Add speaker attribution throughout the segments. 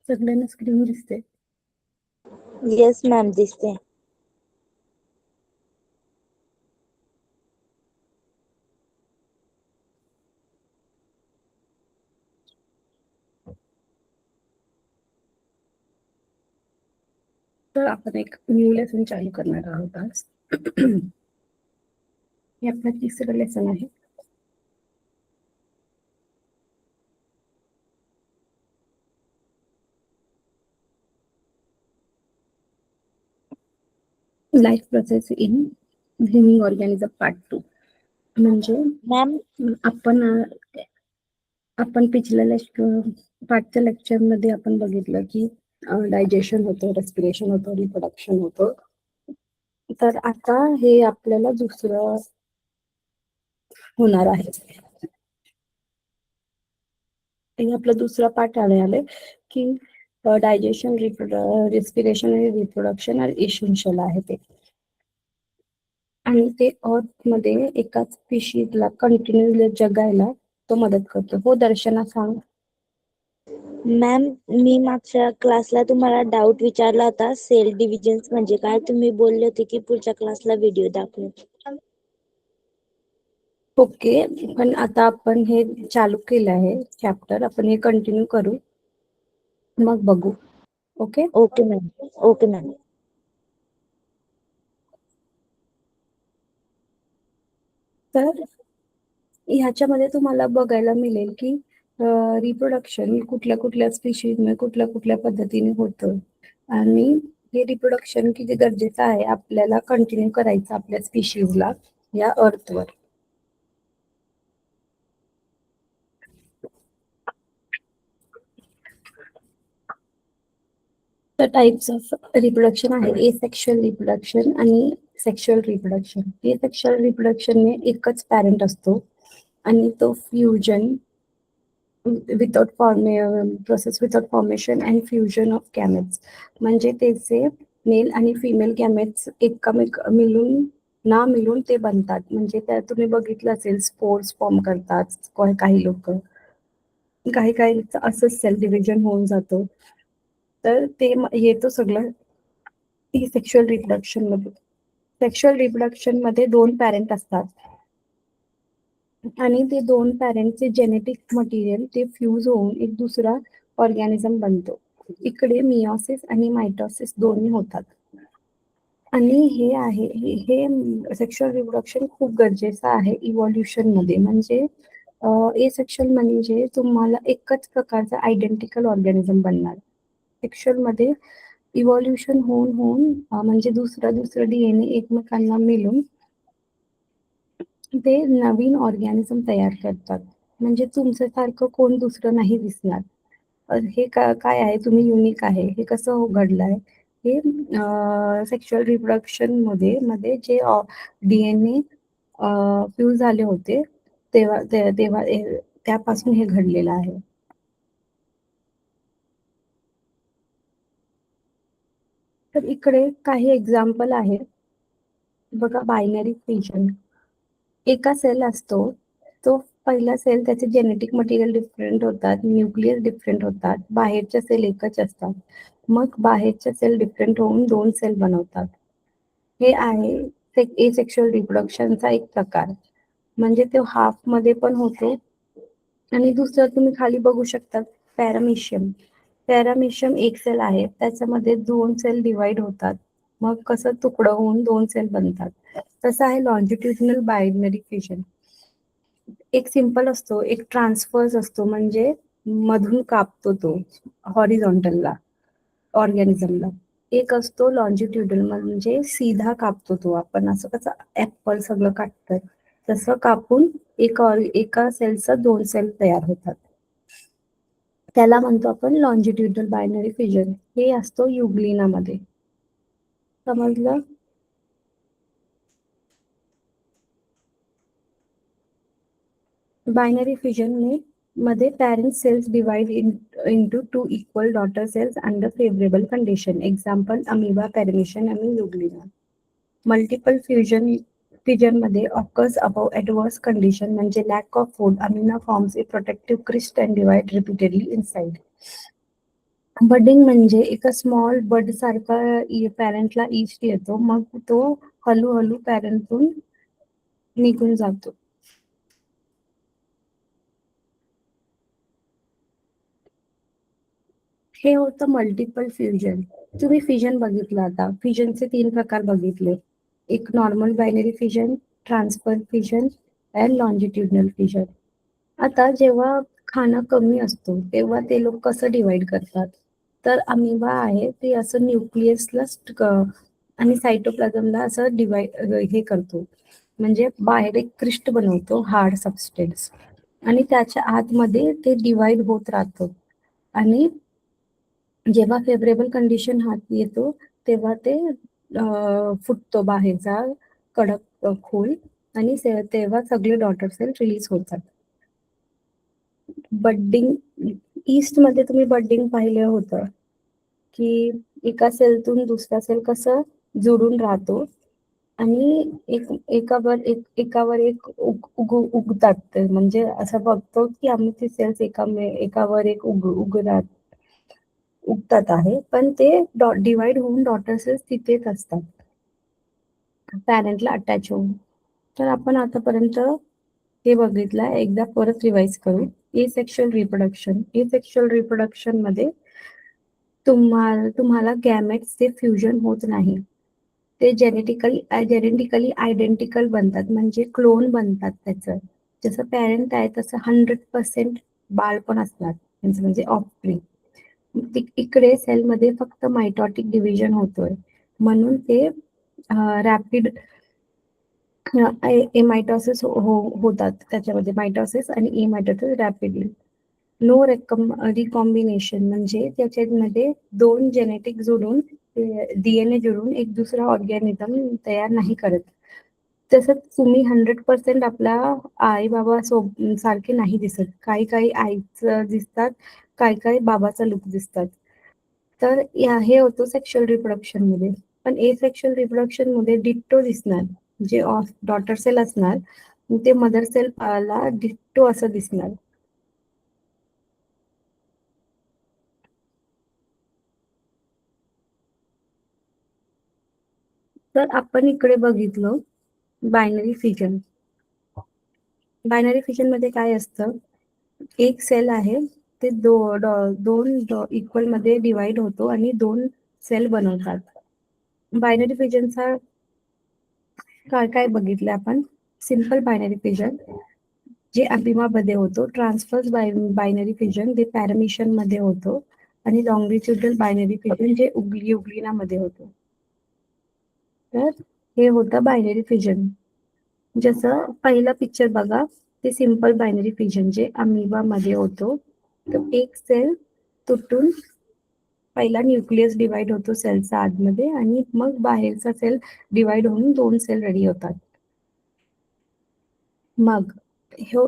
Speaker 1: सगळ्यांना स्क्रीन दिसते?
Speaker 2: Yes ma'am, दिसते.
Speaker 1: तर आपण एक न्यू लेसन चालू करणार आहोत आज. हे आपलं तिसरं लेसन आहे. Life process in living organism part 2. म्हणजे
Speaker 2: मॅम
Speaker 1: आपण पाठच्या लेक्चर मध्ये आपण बघितलं की डायजेशन होतं, रेस्पिरेशन होतं, रिप्रोडक्शन होतं. तर आता हे आपल्याला दुसरं होणार आहे. हे आपलं दुसरा पार्ट आले की डायजेशन, रेस्पिरेशन आणि रिप्रोडक्शन इसेन्शियल आहे ते. आणि ते अर्थ मध्ये एकाच स्पीशीजला कंटिन्यू जगायला तो मदत करतो. हो दर्शना, सांग.
Speaker 2: मॅम, मी मागच्या क्लासला तुम्हाला डाऊट विचारला होता, सेल डिव्हिजन्स म्हणजे काय. तुम्ही बोलले होते की पुढच्या क्लासला व्हिडिओ दाखवू.
Speaker 1: ओके, पण आता आपण हे चालू केलं आहे चॅप्टर, आपण हे कंटिन्यू करू, मग बघू. Okay
Speaker 2: okay ma'am. Okay ma'am.
Speaker 1: तर ह्याच्यामध्ये तुम्हाला बघायला मिळेल की रिप्रोडक्शन कुठल्या कुठल्या स्पीशीज मध्ये कुठल्या कुठल्या पद्धतीने होतं. आणि हे रिप्रोडक्शन किती गरजेचं आहे आपल्याला कंटिन्यू करायचं आपल्या स्पीशीजला या अर्थवर. तर टाइप्स ऑफ रिप्रोडक्शन आहे एसेक्शुअल रिप्रोडक्शन आणि सेक्शुअल रिप्रोडक्शन. एसेक्शुअल रिप्रोडक्शनने एकच पॅरेंट असतो आणि तो fusion without formation and fusion of gametes. म्हणजे त्याचे मेल आणि फिमेल गॅमेट्स एकमेक मिळून ते बनतात. म्हणजे त्या तुम्ही बघितलं असेल, स्पोर्स फॉर्म करतात काही लोक, काही असं सेल डिव्हिजन होऊन जातो. तर ते येतो सगळं सेक्शुअल रिप्रोडक्शन मध्ये. सेक्शुअल रिप्रोडक्शन मध्ये 2 पॅरेंट असतात आणि ते 2 पॅरेंटचे जेनेटिक मटेरियल ते फ्यूज होऊन एक दुसरा ऑर्गॅनिझम बनतो. इकडे मियोसिस आणि मायटोसिस दोन्ही होतात. आणि हे सेक्शुअल रिप्रोडक्शन खूप गरजेचं आहे इव्हॉल्युशन मध्ये. म्हणजे एसेक्शुअल म्हणजे तुम्हाला एकच प्रकारचा आयडेंटिकल ऑर्गॅनिझम बनणार. सेक्शुअल मध्ये इव्हॉल्युशन होऊन म्हणजे दुसरं डीएनए एकमेकांना मिळून ते नवीन ऑर्गॅनिझम तयार करतात. म्हणजे तुमच्यासारखं कोण दुसरं नाही दिसणार. हे काय आहे, तुम्ही युनिक आहे. हे कसं घडलंय? हे सेक्शुअल रिप्रोडक्शन मध्ये जे डीएनए फ्यूज झाले होते तेव्हा त्यापासून हे घडलेलं आहे. तर इकडे काही एक्झाम्पल आहे बघा. Binary fission. एका सेल असतो, तो पहिला सेल त्याचे जेनेटिक मटेरियल डिफरंट होतात, न्यूक्लियस डिफरंट होतात, बाहेरच्या सेल एकच असतात. मग बाहेरच्या सेल डिफरंट होऊन 2 सेल बनवतात. हे आहे एसेक्शुअल रिप्रोडक्शनचा एक प्रकार. म्हणजे तो हाफ मध्ये पण होतो. आणि दुसरं तुम्ही खाली बघू शकता, पॅरामिशियम एक सेल आहे, त्याच्यामध्ये 2 सेल डिवाइड होतात. मग कसं तुकडं होऊन 2 सेल बनतात. तसं आहे लॉन्जिट्युडिनल बायनरी फिजन. एक सिंपल असतो, एक ट्रान्सफर्स असतो, म्हणजे मधून कापतो तो हॉरिझॉन्टलला ऑर्गॅनिझमला. एक असतो लॉन्जिट्युडल, म्हणजे सीधा कापतो तो. आपण असं कसं ऍपल सगळं कापतं तसं कापून एका सेलचं 2 सेल तयार होतात. त्याला म्हणतो आपण लॉन्जिट्युडल बायनरी फिजन. हे असतो युग्लिनामध्ये. समजलं? बायनरी फिजनने मध्ये parent cells divide into two equal daughter cells under favorable condition. Example amoeba, paramecium आणि euglena. मल्टिपल फ्युजन मध्ये occurs above adverse condition म्हणजे lack of food. Amina forms a protective crust and divide repeatedly inside. Budding म्हणजे एका small बड सारखा पॅरेंटला east येतो, मग तो हळूहळू पॅरेंटून निघून जातो. हे होतं मल्टिपल फ्युजन. तुम्ही फ्युजन बघितलं आता. फ्युजनचे 3 प्रकार बघितले. एक normal binary fusion, transfer fusion and longitudinal fusion. आता जेव्हा खाना कमी असतो तेव्हा ते लोक कसं डिवाइड करतात? तर अमिबा आहे ते असं न्यूक्लियसला आणि सायटोप्लाझमला असं डिवाइड हे करतो, म्हणजे बाहेर एक क्रिस्ट बनवतो, हार्ड सबस्टेन्स, आणि त्याच्या आतमध्ये ते डिवाइड होत राहतं. आणि जेव्हा फेवरेबल कंडिशन हात येतो तेव्हा ते फुटतो बाहेरचा कडक खोल, आणि तेव्हा सगळे डॉटर सेल रिलीज होतात. बड्डिंग, ईस्टमध्ये तुम्ही बड्डिंग पाहिलं होतं की एका सेलतून दुसरा सेल कसं जोडून राहतो आणि एकावर एक उगतात. म्हणजे असं बघतो की आम्ही ते सेल्स एकावर एक उगतात आहे, पण ते डिवाइड होऊन डॉटर सेल्स तिथेच असतात पॅरेंटला अटॅच होऊन. तर आपण आतापर्यंत हे बघितलं, एकदा परत रिवाइज करू. Asexual reproduction. एसेक्शुअल रिप्रोडक्शन मध्ये तुम्हाला गॅमेट्सचे फ्युजन होत नाही, ते जेनेटिकली आयडेंटिकल बनतात, म्हणजे क्लोन बनतात त्याचं. जसं पॅरेंट आहे तसं 100% बाळ पण असणार त्यांचं, म्हणजे ऑफस्प्रिंग. इकडे सेलमध्ये फक्त मायटॉटिक डिव्हिजन होतोय, म्हणून ते रॅपिड एमायटॉसिस होतात त्याच्यामध्ये, मायटॉसिस आणि एमायटॉसिस रॅपिडली. नो रिकॉम्बिनेशन म्हणजे त्याच्यामध्ये 2 जेनेटिक जोडून डीएनए जोडून एक दुसरा ऑर्गॅनिझम तयार नाही करत. तसंच तुम्ही 100% आपला आई बाबा सारखे नाही दिसत. काही आईचं दिसतात, काही बाबाचा लुक दिसतात. तर हे होतं सेक्शुअल रिप्रोडक्शन मध्ये. पण एसेक्शुअल रिप्रोडक्शन मध्ये डिट्टो दिसणार, जे डॉटर सेल असणार ते मदर सेल ला डिट्टो असं दिसणार. तर आपण इकडे बघितलं बायनरी फिजन. बायनरी फिजन मध्ये काय असतं, एक सेल आहे ते दोन इक्वल मध्ये डिवाइड होतो आणि 2 सेल बनवतात. बायनरी फिजनचा काय काय बघितलं आपण? सिंपल बायनरी फिजन जे अबिमा मध्ये होतो, ट्रान्सफर बायनरी फिजन जे पॅरामिशन मध्ये होतो, आणि लॉंगिट्युडल बायनरी फिजन जे युग्लिना मध्ये होतो. तर हे होतं बायनरी फिजन. जसं पहिला पिक्चर बघा, ते सिंपल बायनरी फिजन जे अमिबा मध्ये होतो. तर एक सेल तुटून पहिला न्यूक्लियस डिवाइड होतो सेलचा आतमध्ये, आणि मग बाहेरचा सेल डिवाइड होऊन 2 सेल रेडी होतात.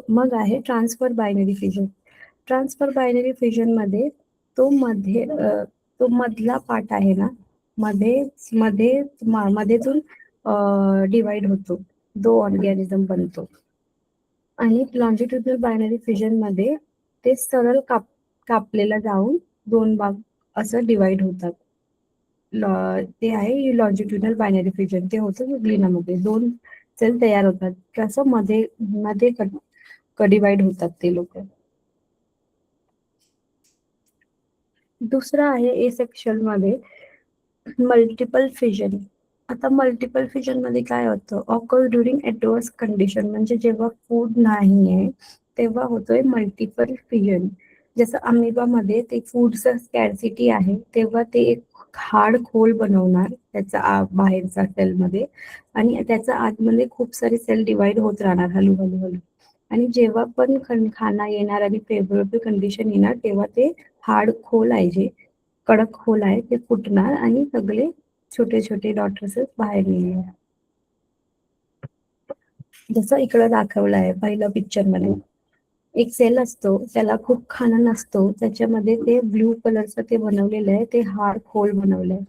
Speaker 1: मग आहे transfer binary fission. Transfer binary fission मध्ये तो मधला पार्ट आहे ना, मध्येतून डिवाइड होतो, 2 ऑर्गॅनिझम बनतो. आणि लॉन्जिट्युडनल बायनरी फिजन मध्ये ते सरळ कापलेला जाऊन 2 भाग असं डिवाइड होतात. ते आहे लॉन्जिट्युडनल बायनरी फिजन. ते होतं युग्लिनामध्ये 2 सेल तयार होतात, कसं मध्ये डिवाइड होतात ते लोक. दुसरा आहे एसेक्शुअल मध्ये मल्टिपल फिजन. आता मल्टिपल फिजन मध्ये काय होतं, ऑकर ड्युरिंग ऍडवर्स कंडिशन, म्हणजे जेव्हा फूड नाहीये तेव्हा होतोय मल्टिपल फिजन. जसं अमिबा मध्ये ते फूडचं स्कॅर्सिटी आहे तेव्हा ते एक हार्ड खोल बनवणार त्याचा बाहेरचा सेल मध्ये, आणि त्याच्या आतमध्ये खूप सारे सेल डिवाइड होत राहणार हळूहळू. आणि जेव्हा पण खाना येणार आणि फेवरेबल कंडिशन येणार तेव्हा ते हार्ड खोल आहे, जे कडक खोल आहे, ते फुटणार आणि सगळे छोटे छोटे डॉटर्स बाहेर निघणार. जसं इकडं दाखवलं आहे पहिल्या पिक्चर मध्ये. एक सेल असतो, त्याला खूप खाना नसतो, त्याच्यामध्ये ते ब्ल्यू कलरचं ते बनवलेलं आहे, ते हार्ड होल बनवलंय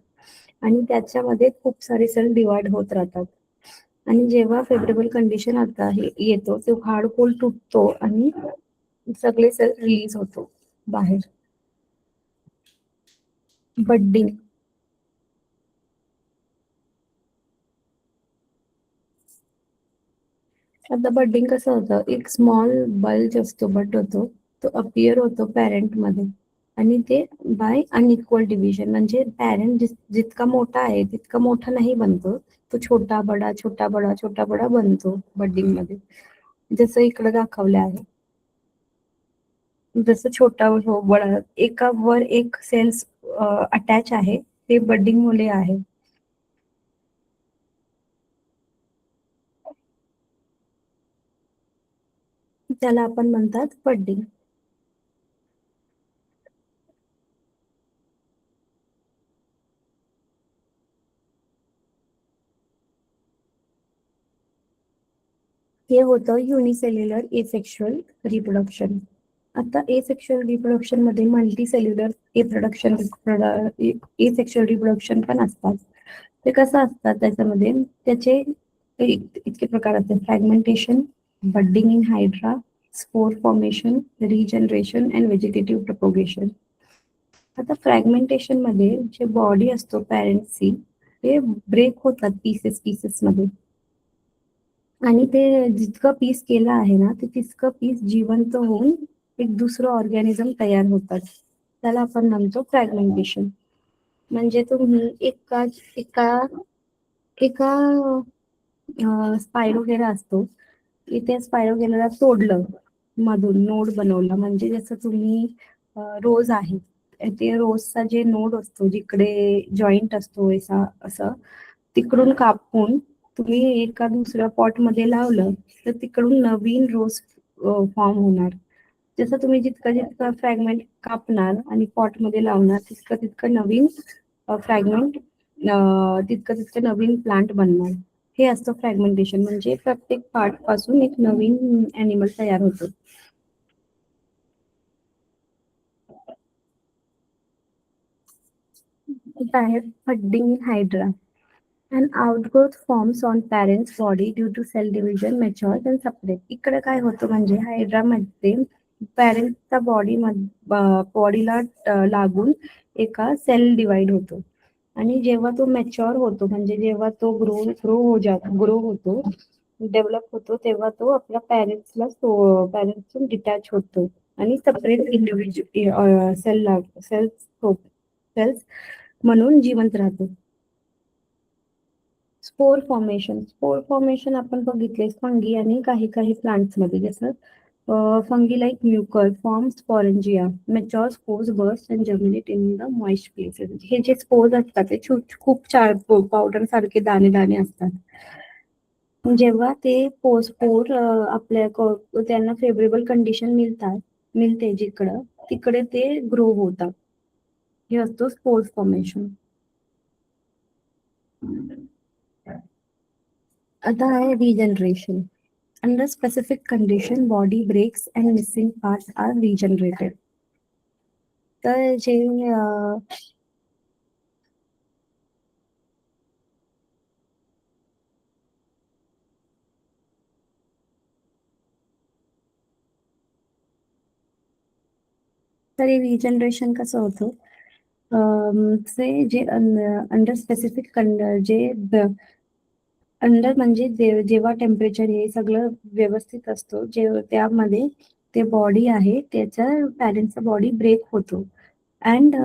Speaker 1: आणि त्याच्यामध्ये खूप सारे सेल डिवाइड होत राहतात. आणि जेव्हा फेवरेबल कंडिशन आता हे येतो, तो हार्ड होल तुटतो आणि सगळे सेल रिलीज होतो बाहेर. बड्डिंग. आता बड्डिंग कसं होतं, एक स्मॉल बल्ज असतो, बट होतो, तो अपियर होतो पॅरेंट मध्ये आणि ते बाय अनइक्वल डिव्हिजन, म्हणजे पॅरेंट जितका मोठा आहे तितका मोठा नाही बनतो, तो छोटा बडा छोटा बडा छोटा बडा बनतो बड्डिंग मध्ये, जसं इकडे दाखवलं आहे. जसं छोटा हो बडा, एका वर एक सेल्स अटॅच आहे, ते बड्डिंग मुले आहे. त्याला आपण म्हणतात बड्डिंग. हे होतं युनिसेल्युलर एसेक्शुअल रिप्रोडक्शन. आता एसेक्शुअल रिप्रोडक्शन मध्ये मल्टी सेल्युलर एसेक्शुअल रिप्रोडक्शन पण असतात. ते कसं असतात, त्याच्यामध्ये त्याचे इतके प्रकार असतात: fragmentation, budding in hydra, spore formation, regeneration and vegetative propagation. आता फ्रॅगमेंटेशन मध्ये जे बॉडी असतो पॅरेंटची, ते ब्रेक होतात पीसेस पीसेस मध्ये आणि ते जितकं पीस केलं आहे ना, ते तितकं पीस जिवंत होऊन एक दुसरं ऑर्गॅनिझम तयार होतात. त्याला आपण म्हणतो फ्रॅगमेंटेशन. म्हणजे तुम्ही एका एका एका स्पायरोगेरा असतो, त्या स्पायरोगेराला तोडलं, मधून नोड बनवला, म्हणजे जसं तुम्ही रोज आहे, ते रोजचा जे नोड असतो, जिकडे जॉईंट असतो असं, तिकडून कापून तुम्ही एका दुसऱ्या पॉट मध्ये लावलं, तर तिकडून नवीन रोज फॉर्म होणार. जसं तुम्ही जितकं जितकं फ्रॅगमेंट कापणार आणि पॉट मध्ये लावणार, तितकं तितकं नवीन फ्रॅगमेंट, तितकं तितकं नवीन प्लांट बनणार. हे असतं फ्रॅगमेंटेशन, म्हणजे प्रत्येक पार्ट पासून एक नवीन अॅनिमल तयार होतो. Budding in hydra. An outgrowth forms on parent's body due to cell division, matures and separate. इकडे काय होतं, म्हणजे हायड्रामध्ये पॅरेंटचा बॉडीला लागून एका सेल डिवाइड होतो आणि जेव्हा तो मॅच्युअर होतो, म्हणजे जेव्हा तो ग्रो होतो, डेव्हलप होतो, तेव्हा तो आपल्या पॅरेंट्सपासून डिटॅच होतो आणि सेपरेट इंडिव्हिज्युअल सेल्स म्हणून जिवंत राहतो. स्पोर फॉर्मेशन आपण बघितले फंगी आणि काही काही प्लांट्स मध्ये, जसं fungi like mucor form sporangia, mature spores burst and germinate in the moist places. हे जे स्पोर्स असतात ते खूप पावडर सारखे दाणे दाणे असतात. जेव्हा ते स्पोर त्यांना फेवरेबल कंडिशन मिळते जिकडं, तिकडे ते ग्रो होतात. हे असतो स्पोर्स फॉर्मेशन. आता आहे regeneration. Under specific condition, body breaks and missing parts are regenerated. तर जे तरी रिजनरेशन कसं होतं, जे अंडर स्पेसिफिक जे अंडर म्हणजे जेव्हा टेम्परेचर हे सगळं व्यवस्थित असतो, त्यामध्ये ते बॉडी आहे, त्याचा पॅरेंटचा बॉडी ब्रेक होतो अँड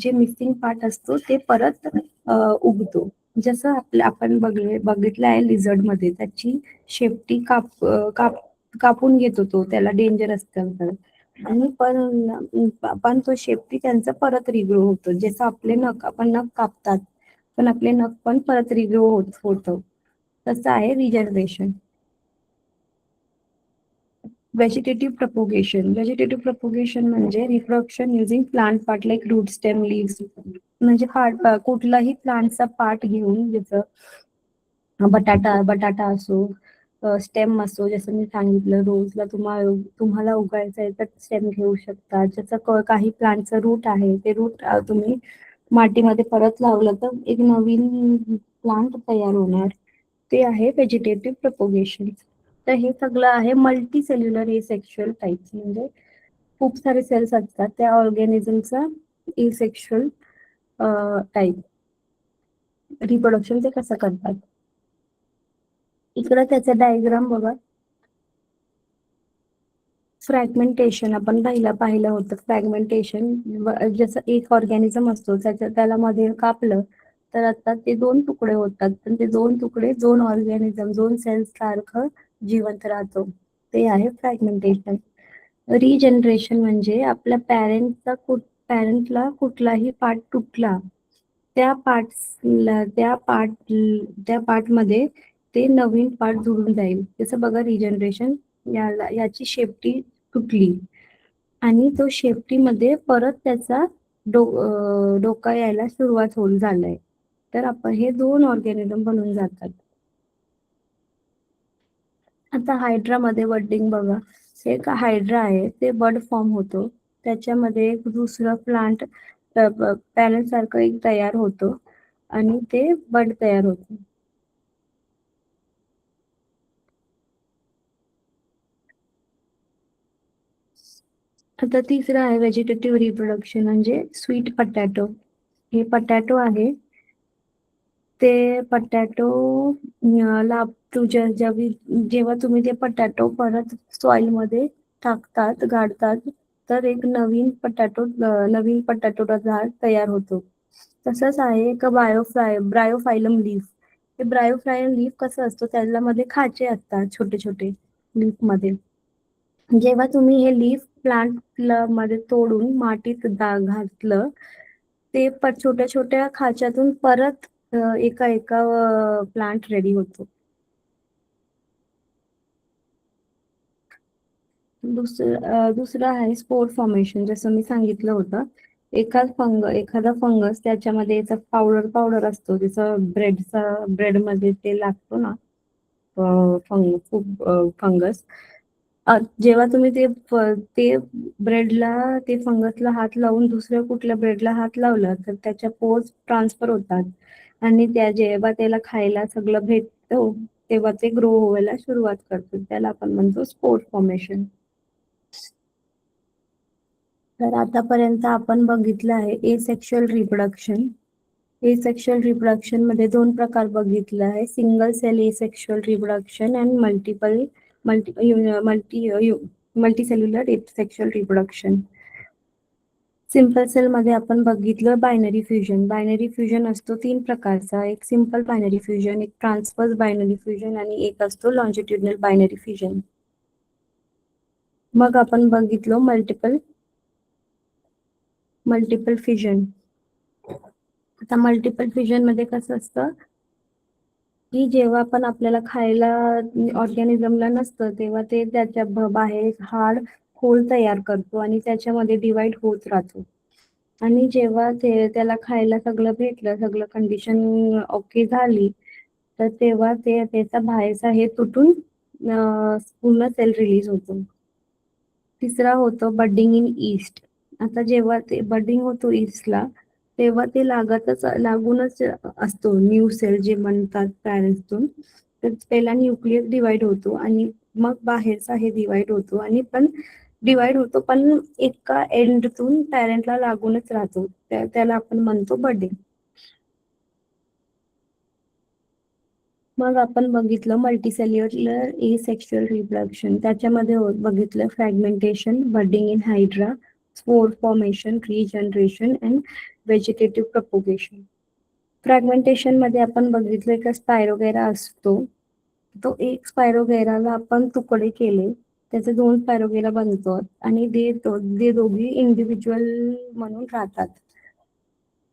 Speaker 1: जे मिसिंग पार्ट असतो ते परत उगतो. जसं आपण बघितलं आहे लिझर्ड मध्ये, त्याची शेपटी कापून घेतो तो, त्याला डेंजर असतं तर, आणि पण तो शेपटी त्यांचा परत रिग्रो होतो. जसं आपले नख, आपण नख कापतात, पण आपले नख पण परत रिग्रो होतं. तसं आहे रिजनरेशन. व्हेजिटेटिव्ह प्रपोगेशन म्हणजे reproduction using plant part like root, stem, leaves. म्हणजे कुठलाही प्लांटचा पार्ट घेऊन, जसं बटाटा असो, स्टेम असतो, जसं मी सांगितलं रोजला तुम्हाला उगायचं आहे तर स्टेम घेऊ शकता. जसं काही प्लांटचं रूट आहे, ते रूट तुम्ही मातीमध्ये परत लावलं तर एक नवीन प्लांट तयार होणार. ते आहे व्हेजिटेटिव्ह प्रोपोगेशन. तर हे सगळं आहे मल्टी सेल्युलर एसेक्शुअल टाईप्स, म्हणजे खूप सारे सेल्स असतात त्या ऑर्गॅनिझमचा एसेक्शुअल टाईप. रिप्रोडक्शन ते कसं करतात. इकडं त्याचा डायग्राम बघा. फ्रॅगमेंटेशन आपण पाहिलं होतं. फ्रॅगमेंटेशन जसं एक ऑर्गॅनिझम असतो त्याला मध्ये कापलं तर आता ते 2 तुकडे होतात. पण ते 2 तुकडे 2 ऑर्गॅनिझम 2 सेल्स सारखं जिवंत राहतो. ते आहे फ्रॅगमेंटेशन. रिजनरेशन म्हणजे आपल्या पॅरेंटला कुठलाही पार्ट तुटला त्या पार्टमध्ये ते नवीन पार्ट जुळून जाईल. जसं बघा रिजनरेशन याची शेपटी तुटली आणि तो शेपटीमध्ये परत त्याचा डोका यायला सुरुवात झालंय. तर आपण हे 2 ऑर्गॅनिझम बनून जातात. आता हायड्रामध्ये बडिंग बघा. एक हायड्रा आहे, ते बड फॉर्म होतो. त्याच्यामध्ये एक दुसरं प्लांट पॅरेंट सारखं एक तयार होतो आणि ते बड तयार होतं. आता तिसरं आहे व्हेजिटेटिव्ह रिप्रोडक्शन म्हणजे स्वीट पटॅटो. हे पटॅटो आहे. ते पटॅटो ला जेव्हा तुम्ही ते पटॅटो परत सॉइलमध्ये टाकतात, गाडतात, तर एक नवीन पटॅटो झाड तयार होतो. तसंच आहे एक ब्रायोफायलम लीफ. हे ब्रायोफायलम लीफ कसं असतं, त्याच्यामध्ये खाचे असतात छोटे छोटे लीफमध्ये. जेव्हा तुम्ही हे लीफ प्लांट मध्ये तोडून मातीत घातलं, ते छोट्या छोट्या खाच्यातून परत एका प्लांट रेडी होतो. दुसरं आहे स्पोर फॉर्मेशन. जसं मी सांगितलं होतं, एखादा फंगस त्याच्यामध्ये याचा पावडर असतो, जसं ब्रेडमध्ये ते लागतो ना फंगस. जेव्हा तुम्ही ते ब्रेडला ते फंगसला हात लावून दुसऱ्या कुठल्या ब्रेडला हात लावला तर त्याच्या पोर्स ट्रान्सफर होतात आणि जेव्हा त्याला खायला सगळं भेटतं तेव्हा ते ग्रो व्हायला सुरुवात करतात. त्याला आपण म्हणतो स्पोर फॉर्मेशन. तर आतापर्यंत आपण बघितलं आहे एसेक्शुअल रिप्रोडक्शन. एसेक्शुअल रिप्रोडक्शन मध्ये 2 प्रकार बघितलं आहे, सिंगल सेल एसेक्शुअल रिप्रोडक्शन आणि multicellular asexual reproduction. Simple cell मध्ये आपण बघितलं बायनरी फ्युजन. बायनरी फ्युजन असतो 3 प्रकारचा, एक सिंपल बायनरी फ्युजन, एक ट्रान्सव्हर्स बायनरी फ्युजन आणि एक असतो लॉन्जिट्युडनल बायनरी फ्युजन. मग आपण बघितलं मल्टिपल फ्युजन. आता मल्टिपल फ्युजन मध्ये कसं असतं की जेव्हा पण आपल्याला खायला ऑर्गॅनिझमला नसतं तेव्हा ते त्याच्या बाहेर हाड होल तयार करतो आणि त्याच्यामध्ये डिवाइड होत राहतो. आणि जेव्हा त्याला खायला सगळं भेटलं, सगळं कंडिशन ओके झाली, तर तेव्हा त्याचा बाहेरचा हे तुटून पूर्ण सेल रिलीज होतो. तिसरा होतो बडिंग इन ईस्ट. आता जेव्हा ते बडिंग होतो ईस्टला तेव्हा ते लागूनच असतो न्यू सेल जे म्हणतात पॅरेंट्सतून. तर पहिला न्यूक्लियस डिवाइड होतो आणि मग बाहेरचा हे डिवाइड होतो आणि पण एका एंडतून पॅरेंटला लागूनच राहतो. त्याला आपण म्हणतो बडिंग. मग आपण बघितलं मल्टीसेल्युलर एसेक्शुअल रिप्रोडक्शन. त्याच्यामध्ये बघितलं fragmentation, budding in hydra, spore formation, regeneration and vegetative propagation. Fragmentation मध्ये आपण बघितलं का स्पायरोगेरा असतो. तो एक स्पायरोगेराला आपण तुकडे केले, त्याचे 2 स्पायरोगेरा बनतो आणि ते दोघी इंडिव्हिज्युअल म्हणून राहतात.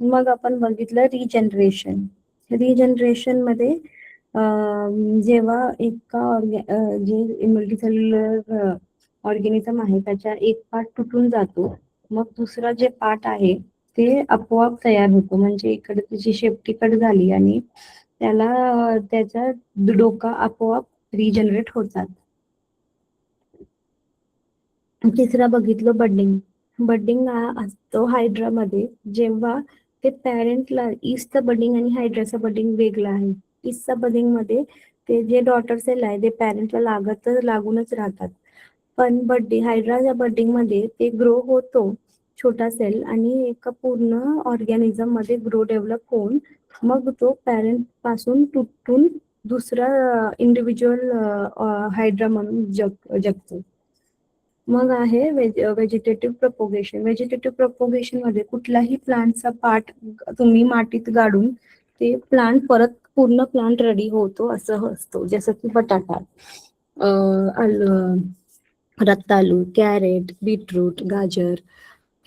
Speaker 1: मग आपण बघितलं रिजनरेशन. रिजनरेशन मध्ये जेव्हा जे मल्टीसेल्युलर ऑर्गॅनिझम आहे त्याचा एक पार्ट तुटून जातो, मग दुसरा जे पार्ट आहे ते आपोआप तयार होतो. म्हणजे इकडे त्याची शेपटी कट झाली आणि त्याचा डोका आपोआप रिजनरेट होतात. तिसरा बघितलं बडिंग. बडिंग हा असतो हायड्रामध्ये, जेव्हा ते पॅरेंटला, ईस्टचा बडिंग आणि हायड्राचा बडिंग वेगळा आहे. ईस्टचा बडिंग मध्ये ते जे डॉटर सेल आहे ते पॅरेंटला लागूनच राहतात. पण हायड्राच्या बडिंग मध्ये ते ग्रो होतो छोटा सेल आणि एका पूर्ण ऑर्गॅनिझम मध्ये डेव्हलप होऊन मग तो पॅरेंट पासून तुटून दुसरा इंडिव्हिज्युअल हायड्रा म्हणून जगतो. मग आहे व्हेजिटेटिव्ह प्रपोगेशन. व्हेजिटेटिव्ह प्रपोगेशन मध्ये कुठलाही प्लांटचा पार्ट तुम्ही मातीत गाडून ते प्लांट परत पूर्ण प्लांट रेडी होतो असं असतो. जसं की बटाटा, रताळू, कॅरेट, बीटरूट, गाजर,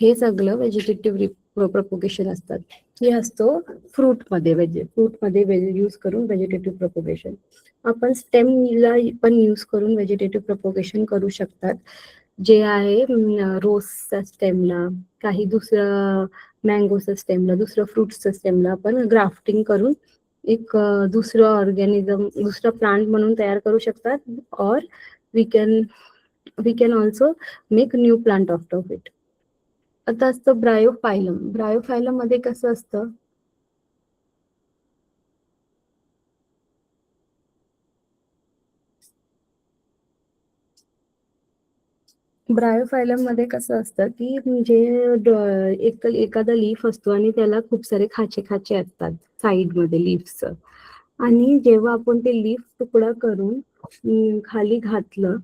Speaker 1: हे सगळं व्हेजिटेटिव्ह प्रपोगेशन असतात. हे असतो फ्रूटमध्ये यूज करून व्हेजिटेटिव्ह प्रपोगेशन. आपण स्टेमला पण यूज करून व्हेजिटेटिव्ह प्रपोगेशन करू शकतात, जे आहे रोजच्या स्टेमला, काही दुसरं मँगोच्या स्टेमला, दुसरं फ्रुट्सच्या स्टेमला आपण ग्राफ्टिंग करून एक दुसरं ऑर्गॅनिझम, दुसरं प्लांट म्हणून तयार करू शकतात. और we can also make new plant out of it. आता असतं ब्रायोफायलम. ब्रायोफायलम मध्ये कसं असतं, ब्रायोफायलम मध्ये कसं असतं की म्हणजे एखादा लीफ असतो आणि त्याला खूप सारे खाचे असतात साईड मध्ये लीफचं, आणि जेव्हा आपण ते लीफ तुकडा करून खाली घातलं,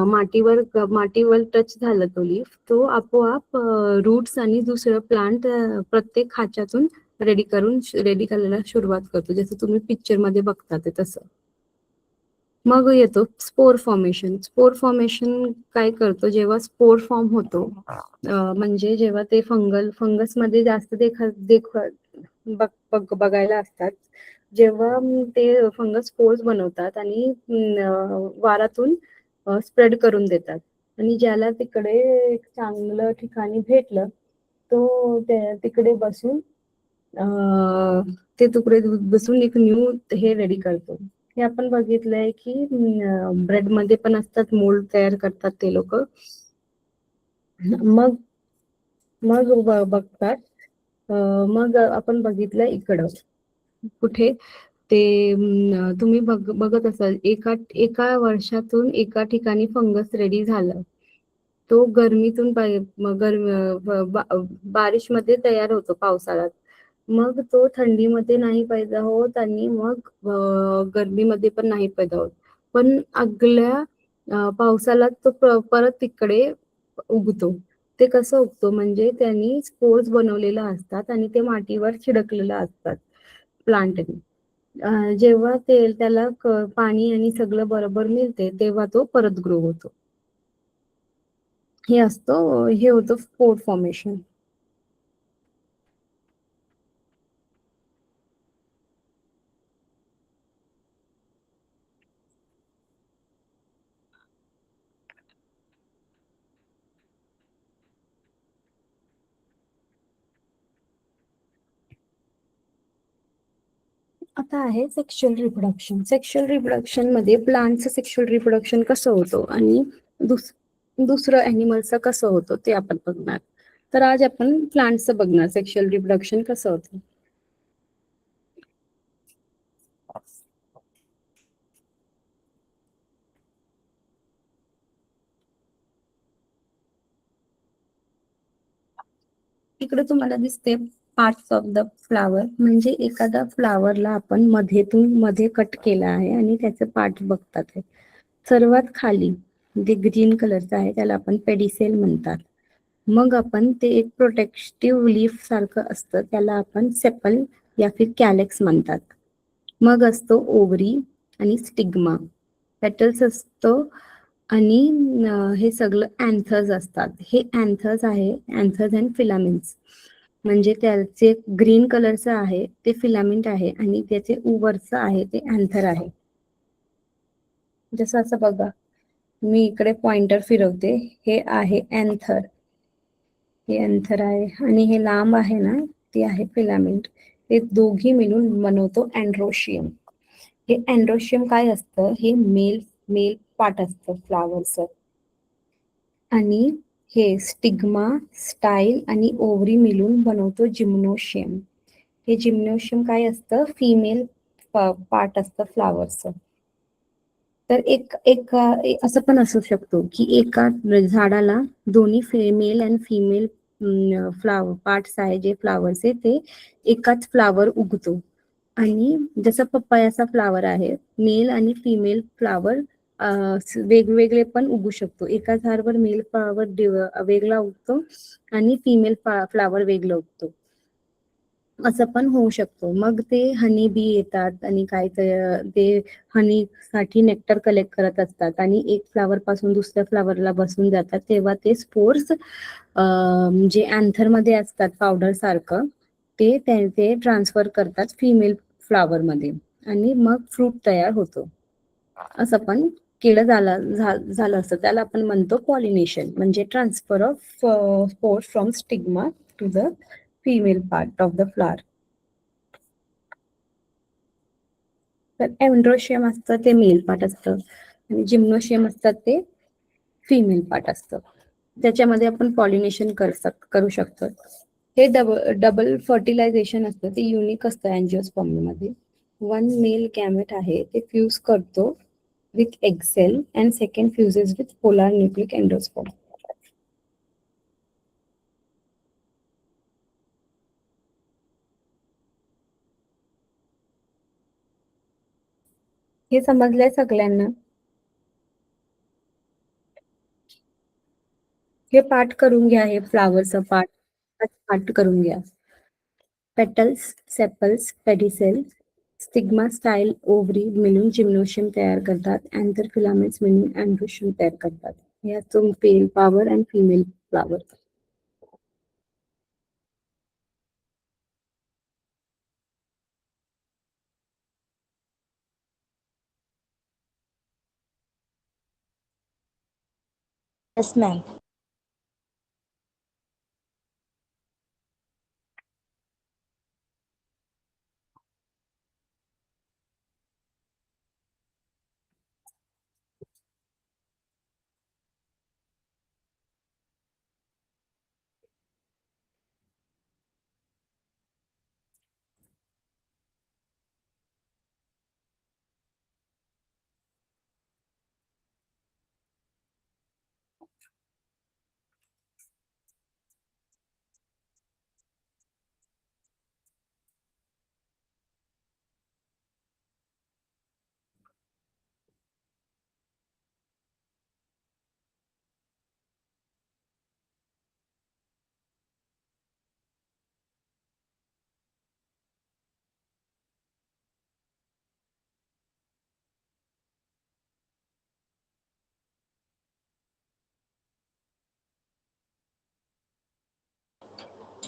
Speaker 1: मातीवर टच झालं तो लीफ, तो आपोआप रूट्स आणि दुसरं प्लांट प्रत्येक खाच्यातून रेडी करायला सुरुवात करतो, जसं तुम्ही पिक्चर मध्ये बघता ते तसं. मग येतो स्पोर फॉर्मेशन. स्पोर फॉर्मेशन काय करतो, जेव्हा स्पोर फॉर्म होतो, म्हणजे जेव्हा ते फंगस मध्ये जास्त बघायला असतात, जेव्हा ते फंगस स्पोर्स बनवतात आणि वारातून स्प्रेड करून देतात, आणि ज्याला तिकडे एक चांगलं ठिकाणी भेटलं तो तिकडे बसून ते तुकडे बसून एक न्यू हे रेडी करतो. हे आपण बघितलंय की ब्रेड मध्ये पण असतात, मोल्ड तयार करतात ते लोक. मग बघतात, मग आपण बघितलं इकडं कुठे ते तुम्ही बघत असाल, एका वर्षातून एका ठिकाणी फंगस रेडी झालं, तो गरमीतून बारिश मध्ये तयार होतो पावसाळ्यात, मग तो थंडीमध्ये नाही पैदा होत आणि मग गरमीमध्ये पण नाही पैदा होत, पण अगल्या पावसाळ्यात तो परत तिकडे उगतो. ते कसं उगतो, म्हणजे त्यांनी स्पोर्स बनवलेला असतात आणि ते मातीवर छिडकलेलं असतात प्लांटनी. जेव्हा त्याला पाणी आणि सगळं बरोबर मिळते तेव्हा तो परत ग्रो होतो. हे होतं स्पोर फॉर्मेशन. आता आहे सेक्शुअल रिप्रोडक्शन. सेक्शुअल रिप्रोडक्शन मध्ये प्लांटचं सेक्शुअल रिप्रोडक्शन कसं होतं आणि दुसरं अॅनिमलचं कसं होतं ते आपण बघणार. तर आज आपण प्लांटचं बघणार, सेक्शुअल रिप्रोडक्शन कसं होतं. इकडे तुम्हाला दिसते पार्ट्स ऑफ द फ्लावर, म्हणजे एखादा फ्लावरला आपण मध्ये कट केला आहे आणि त्याचे पार्ट बघतात आहे. सर्वात खाली जे ग्रीन कलरचं आहे त्याला आपण पेडिसेल म्हणतात. मग आपण ते एक प्रोटेक्टिव्ह लीफ सारखं असतं, त्याला आपण सेपल या फिर कॅलेक्स म्हणतात. मग असतो ओव्हरी आणि स्टिग्मा, पेटल्स असतो, आणि हे सगळं अँथर्स असतात. हे अँथर्स अँड फिलामेंट्स, म्हणजे त्याचे ग्रीन कलरचं आहे ते फिलामेंट आहे आणि त्याचे वरचं आहे ते अँथर आहे. जसं असं बघा, मी इकडे पॉइंटर फिरवते, हे आहे अँथर, हे अँथर आहे, आणि हे लांब आहे ना ते आहे फिलामेंट. हे दोघी मिळून बनवतो अँड्रोशियम. हे अँड्रोशियम काय असतं, हे मेल मेल पार्ट असतं फ्लावरचं. आणि हे स्टिग्मा, स्टाईल आणि ओव्हरी मिळून बनवतो जिम्नोशियम. हे जिम्नोशियम काय असतं, फिमेल पार्ट असतं फ्लावरचं. तर एक एक असं पण असू शकतो की एका झाडाला दोन्ही मेल आणि फिमेल फ्लावर पार्ट्स आहे जे फ्लावरचे, ते एकाच फ्लावर उगतो. आणि जसं पपयाचा फ्लावर आहे, मेल आणि फिमेल फ्लावर वेगवेगळे पण उगू शकतो. एका झाडावर मेल फ्लावर वेगळा उगतो आणि फिमेल फ्लावर वेगळा उगतो. असं पण होऊ शकतो. मग ते हनी बी येतात आणि काय ते हनी साठी नेक्टर कलेक्ट करत असतात आणि एक फ्लावर पासून दुसऱ्या फ्लावरला बसून जातात, तेव्हा ते स्पोर्स जे अँथर मध्ये असतात पावडर सारखं, ते ट्रान्सफर करतात फिमेल फ्लावर मध्ये आणि मग फ्रूट तयार होतो. असं पण केलं झालं असतं. त्याला आपण म्हणतो पॉलिनेशन, म्हणजे transfer of spores from stigma to the female part of the flower. तर एंड्रोशियम असतं ते मेल पार्ट असतं आणि जिम्नोशियम असतात ते फिमेल पार्ट असतं. त्याच्यामध्ये आपण पॉलिनेशन करू शकतो. हे डबल फर्टिलायझेशन असतं, ते युनिक असतं अँजिओस्पर्ममध्ये. वन मेल गॅमेट आहे, ते फ्यूज करतो with egg cell and second fuses with polar nuclei endosperm. हे समजलंय सगळ्यांना? हे पाठ करून घ्या, हे फ्लावरचं पाठ करून घ्या. Petals, sepals, pedicel, stigma, style, ovary मिळून जिम्नोशियम तयार करतात. अँथर फिलामेंट्स मिळून अँड्रोशियम तयार करतात. यातून मेल फ्लावर आणि female flower.
Speaker 2: Yes ma'am.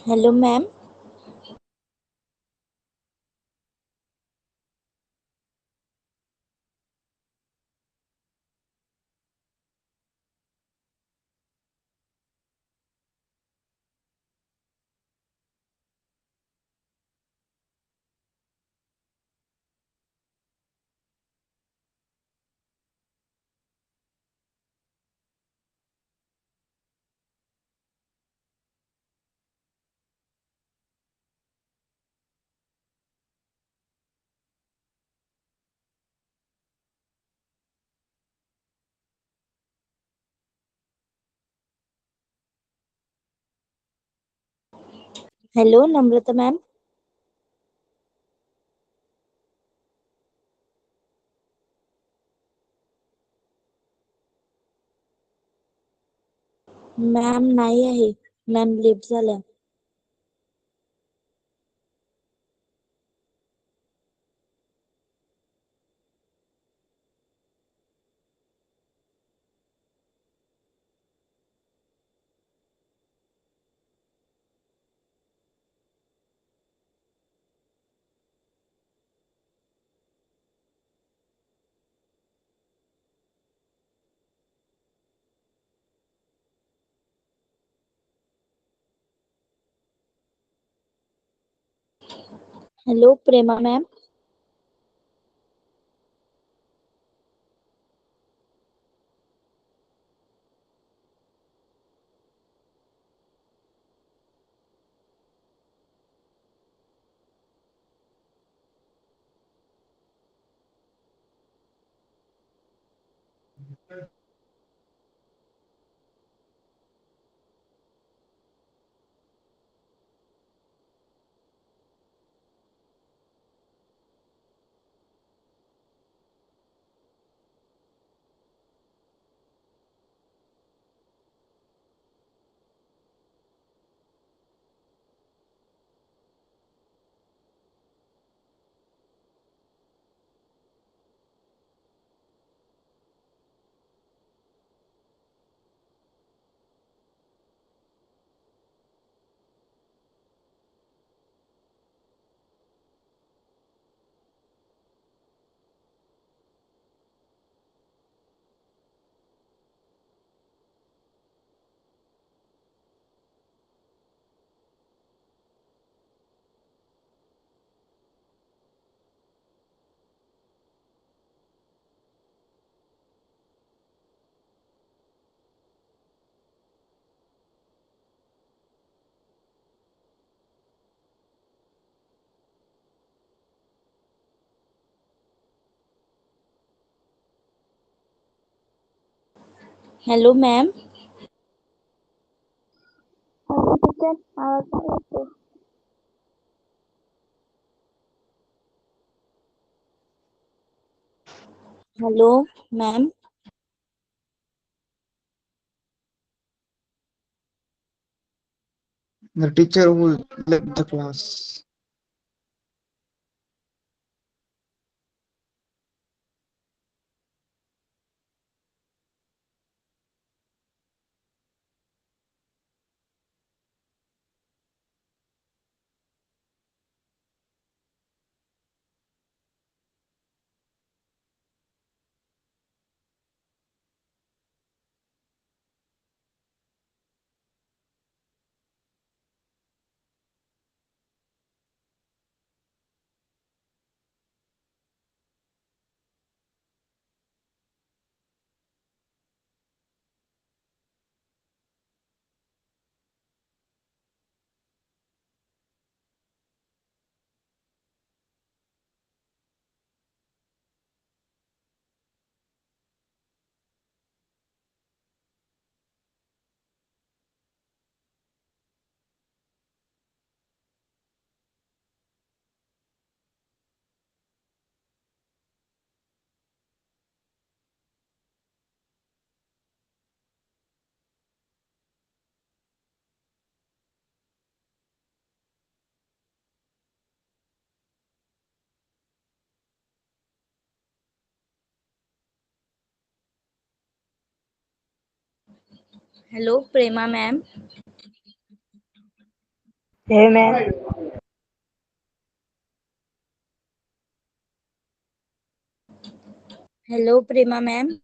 Speaker 2: Hello ma'am. Hello Namrata ma'am. Ma'am नाही आहे. मॅम लेफ्ट झाल्या. Hello Prema ma'am. Hello ma'am.
Speaker 3: Teacher आवाज नाही येते.
Speaker 2: Hello ma'am.
Speaker 4: The teacher will left the class.
Speaker 2: Hello Prema ma'am.
Speaker 3: Hey ma'am.
Speaker 2: Hello Prema ma'am.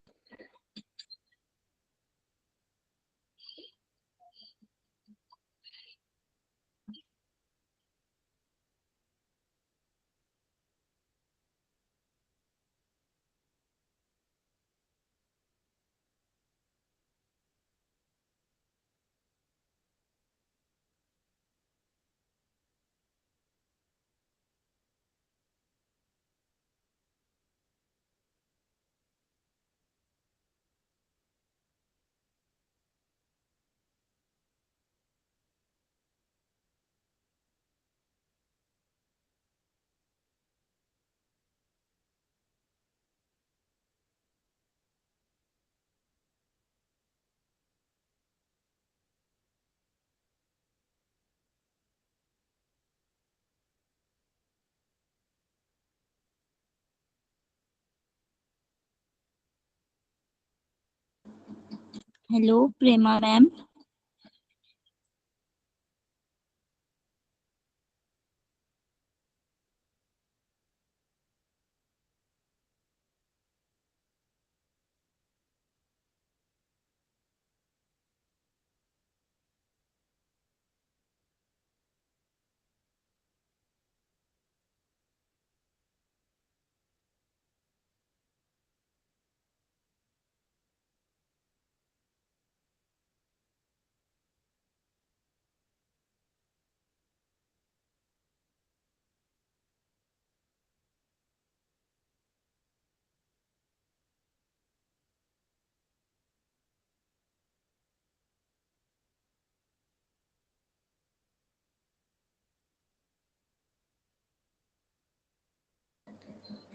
Speaker 2: Hello Prema ma'am.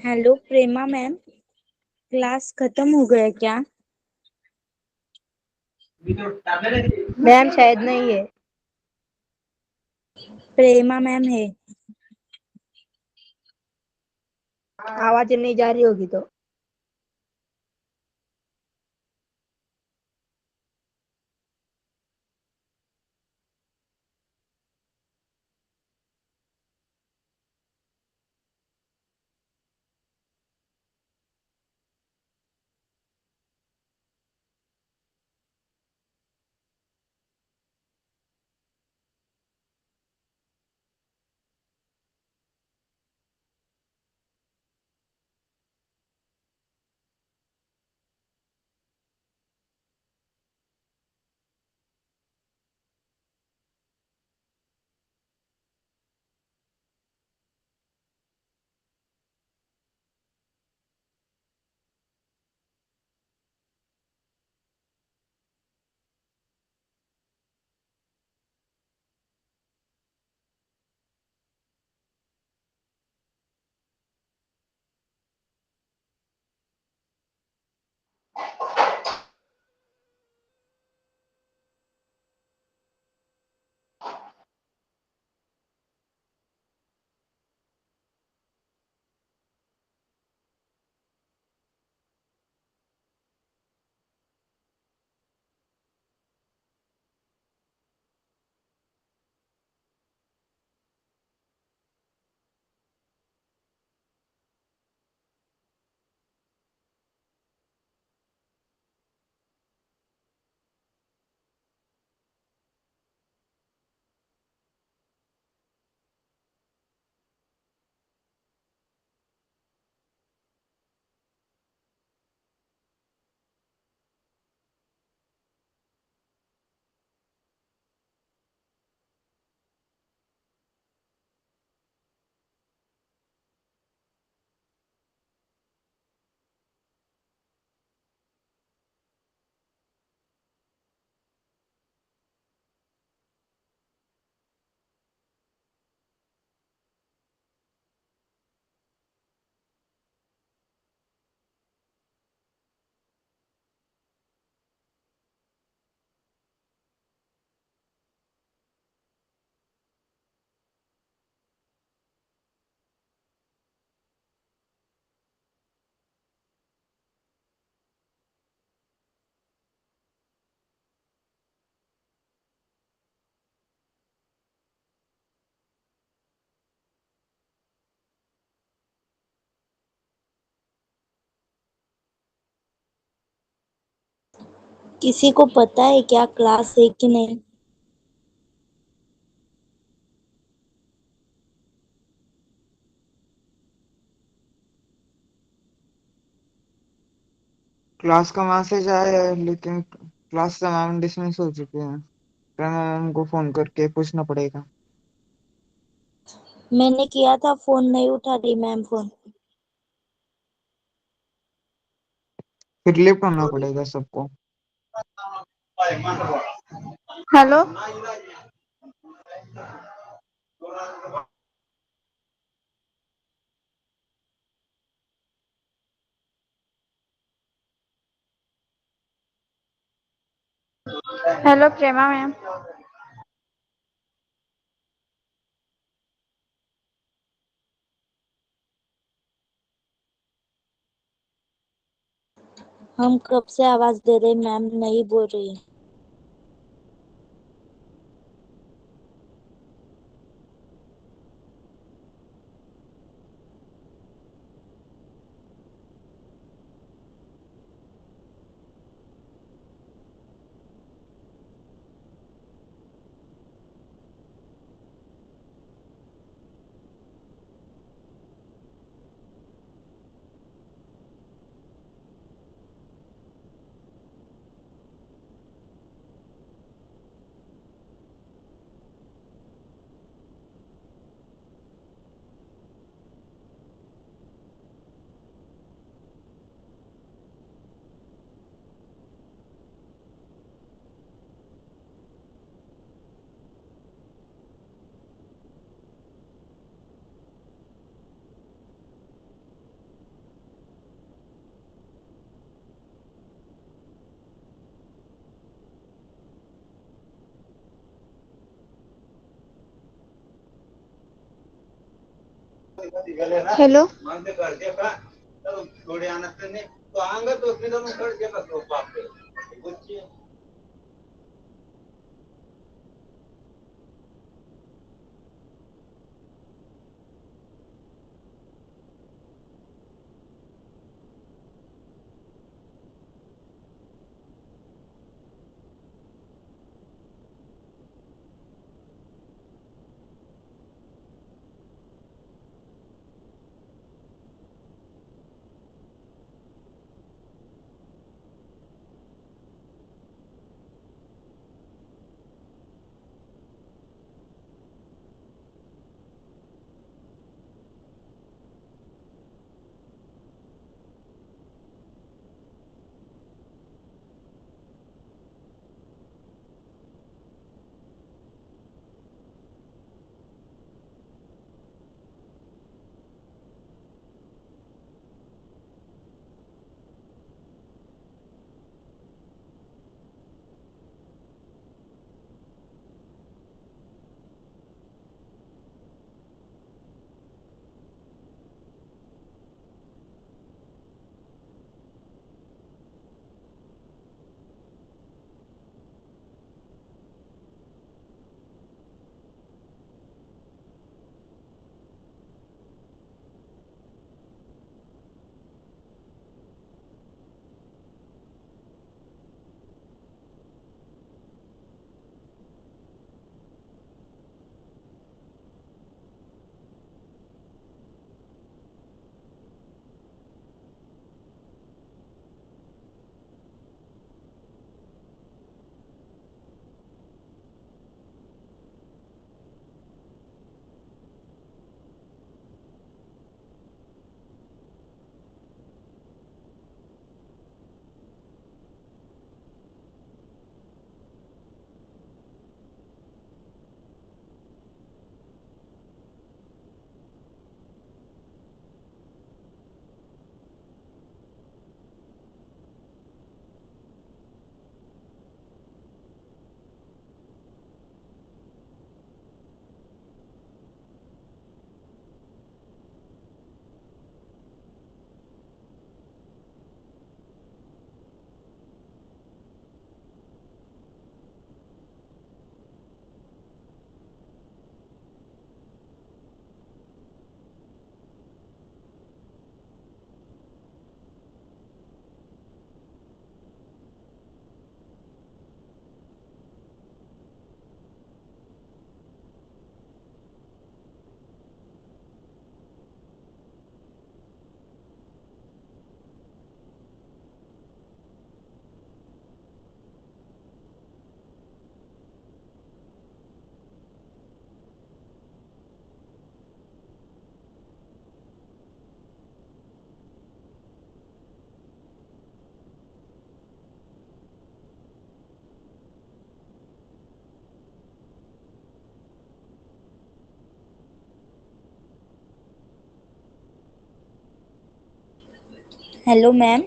Speaker 2: Hello Prema ma'am, class खत्म हो गया क्या?
Speaker 3: Ma'am शायद नहीं है।
Speaker 2: प्रेमा मैम है।
Speaker 3: आवाज नहीं जा रही होगी तो।
Speaker 2: किसी को पता है क्या क्लास है कि नहीं?
Speaker 4: क्लास का मैसेज आया है लेकिन क्लास से मैम डिसमिस हो चुके हैं। फिर मैम को फोन करके पूछना पड़ेगा।
Speaker 2: मैंने किया था फोन, नहीं उठा रही मैम फोन।
Speaker 4: फिर लिफ्ट होना पड़ेगा सबको।
Speaker 3: हेलो। Hello Prema ma'am.
Speaker 2: हम कब से आवाज दे रहे, मैम नहीं बोल रही है।
Speaker 3: हेलो।
Speaker 2: Hello ma'am.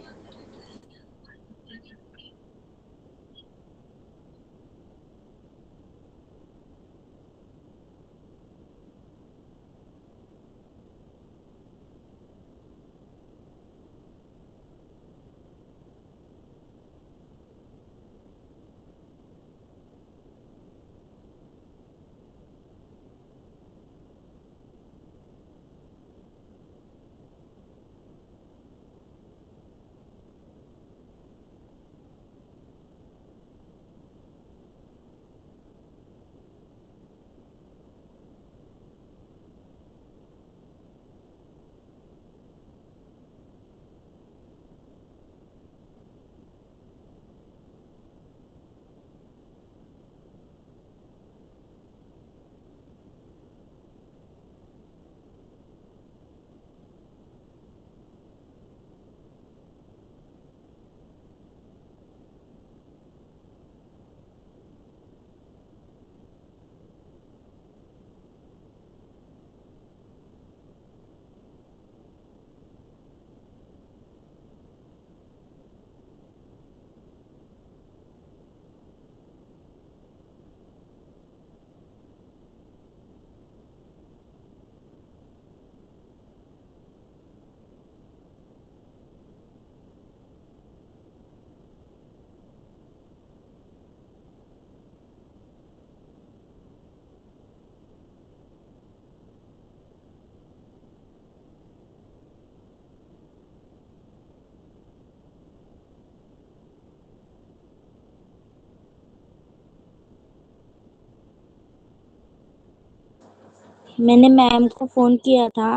Speaker 2: मैंने मैम को फोन किया था,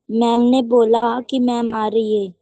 Speaker 2: मैम ने बोला कि मैम आ रही है।